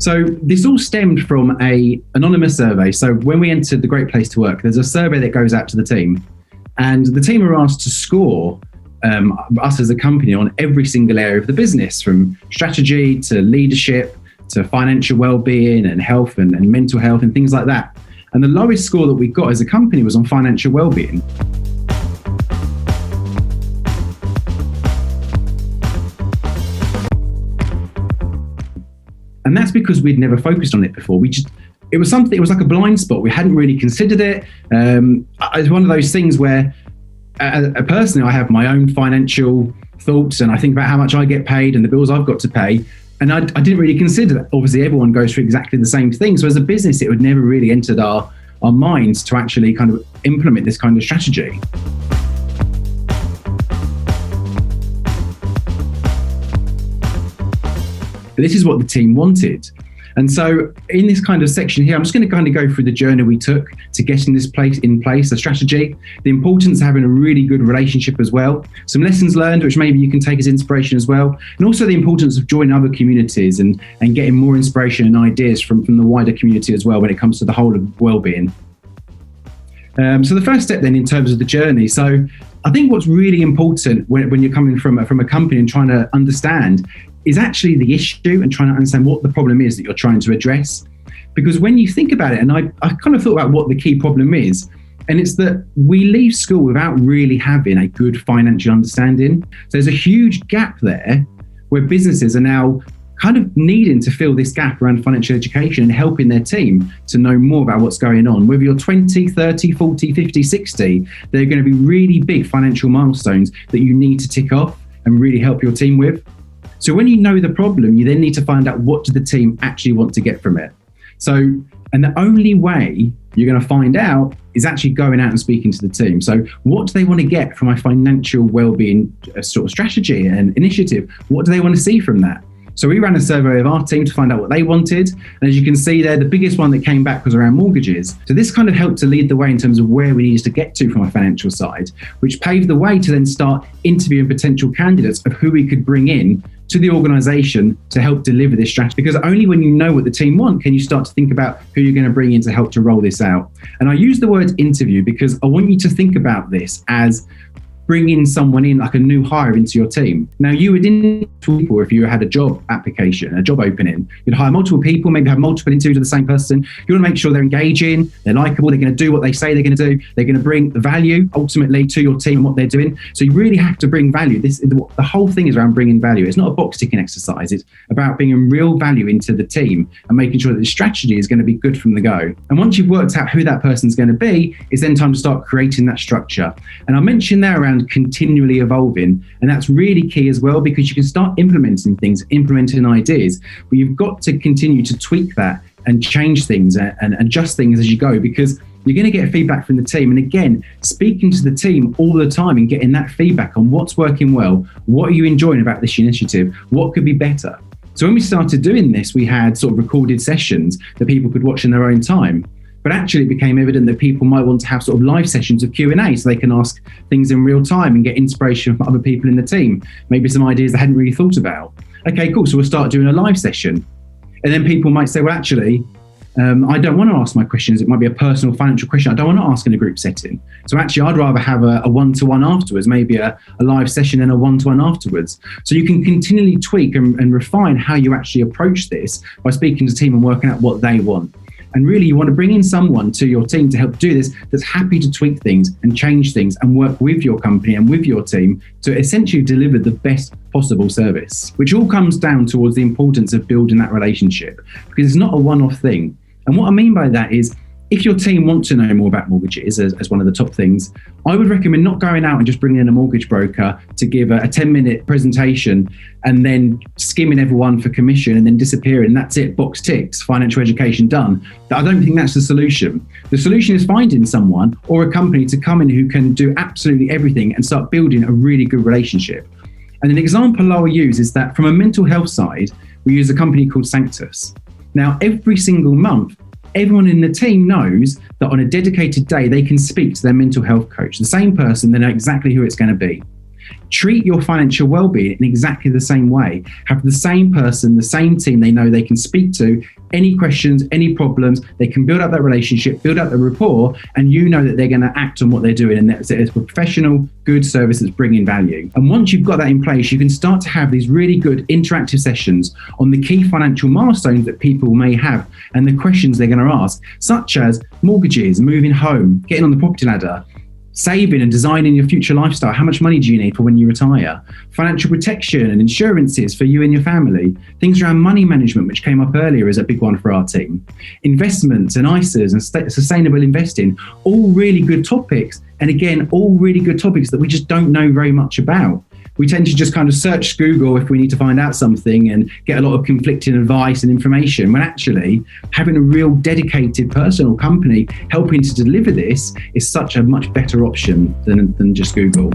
So this all stemmed from an anonymous survey. So when we entered the Great Place to Work, there's a survey that goes out to the team, and the team are asked to score us as a company on every single area of the business, from strategy to leadership to financial well-being and health and mental health and things like that. And the lowest score that we got as a company was on financial well-being. And that's because we'd never focused on it before. It was like a blind spot. We hadn't really considered it. It's one of those things where, personally, I have my own financial thoughts, and I think about how much I get paid and the bills I've got to pay. And I didn't really consider that. Obviously, everyone goes through exactly the same thing. So as a business, it would never really entered our minds to actually kind of implement this kind of strategy. But this is what the team wanted. And so in this kind of section here, I'm just going to kind of go through the journey we took to getting this in place, the strategy, the importance of having a really good relationship as well, some lessons learned, which maybe you can take as inspiration as well, and also the importance of joining other communities and getting more inspiration and ideas from the wider community as well when it comes to the whole of wellbeing. So the first step then in terms of the journey. So I think what's really important when you're coming from a company and trying to understand is actually the issue and trying to understand what the problem is that you're trying to address. Because when you think about it, and I kind of thought about what the key problem is, and it's that we leave school without really having a good financial understanding. So there's a huge gap there where businesses are now kind of needing to fill this gap around financial education and helping their team to know more about what's going on. Whether you're 20, 30, 40, 50, 60, there are going to be really big financial milestones that you need to tick off and really help your team with. So when you know the problem, you then need to find out what do the team actually want to get from it. So, and the only way you're going to find out is actually going out and speaking to the team. So what do they want to get from a financial wellbeing sort of strategy and initiative? What do they want to see from that? So we ran a survey of our team to find out what they wanted. And as you can see there, the biggest one that came back was around mortgages. So this kind of helped to lead the way in terms of where we needed to get to from a financial side, which paved the way to then start interviewing potential candidates of who we could bring in to the organisation to help deliver this strategy. Because only when you know what the team want can you start to think about who you're going to bring in to help to roll this out. And I use the word interview because I want you to think about this as bringing someone in, like a new hire into your team. Now, you would interview people if you had a job application, a job opening. You'd hire multiple people, maybe have multiple interviews with the same person. You want to make sure they're engaging, they're likable, they're going to do what they say they're going to do. They're going to bring value ultimately to your team and what they're doing. So you really have to bring value. The whole thing is around bringing value. It's not a box ticking exercise. It's about bringing real value into the team and making sure that the strategy is going to be good from the go. And once you've worked out who that person's going to be, it's then time to start creating that structure. And I mentioned there around continually evolving, and that's really key as well, because you can start implementing things, implementing ideas, but you've got to continue to tweak that and change things and adjust things as you go, because you're going to get feedback from the team. And again, speaking to the team all the time and getting that feedback on what's working well, what are you enjoying about this initiative, what could be better. So when we started doing this, we had sort of recorded sessions that people could watch in their own time. But actually it became evident that people might want to have sort of live sessions of Q&A so they can ask things in real time and get inspiration from other people in the team. Maybe some ideas they hadn't really thought about. Okay, cool. So we'll start doing a live session. And then people might say, well, actually, I don't want to ask my questions. It might be a personal financial question I don't want to ask in a group setting. So actually, I'd rather have a one-to-one afterwards, maybe a live session and a one-to-one afterwards. So you can continually tweak and refine how you actually approach this by speaking to the team and working out what they want. And really, you want to bring in someone to your team to help do this that's happy to tweak things and change things and work with your company and with your team to essentially deliver the best possible service, which all comes down towards the importance of building that relationship, because it's not a one-off thing. And what I mean by that is, if your team want to know more about mortgages as one of the top things, I would recommend not going out and just bringing in a mortgage broker to give a 10-minute presentation and then skimming everyone for commission and then disappearing. That's it, box ticked, financial education done. I don't think that's the solution. The solution is finding someone or a company to come in who can do absolutely everything and start building a really good relationship. And an example I'll use is that from a mental health side, we use a company called Sanctus. Now, every single month, everyone in the team knows that on a dedicated day, they can speak to their mental health coach, the same person, they know exactly who it's going to be. Treat your financial well-being in exactly the same way. Have the same person, the same team they know they can speak to, any questions, any problems, they can build up that relationship, build up the rapport, and you know that they're going to act on what they're doing, and it's a professional, good service that's bringing value. And once you've got that in place, you can start to have these really good interactive sessions on the key financial milestones that people may have and the questions they're going to ask, such as mortgages, moving home, getting on the property ladder, saving and designing your future lifestyle. How much money do you need for when you retire? Financial protection and insurances for you and your family. Things around money management, which came up earlier, is a big one for our team. Investments and ISAs and sustainable investing, all really good topics. And again, all really good topics that we just don't know very much about. We tend to just kind of search Google if we need to find out something and get a lot of conflicting advice and information, when actually having a real dedicated personal company helping to deliver this is such a much better option than just Google.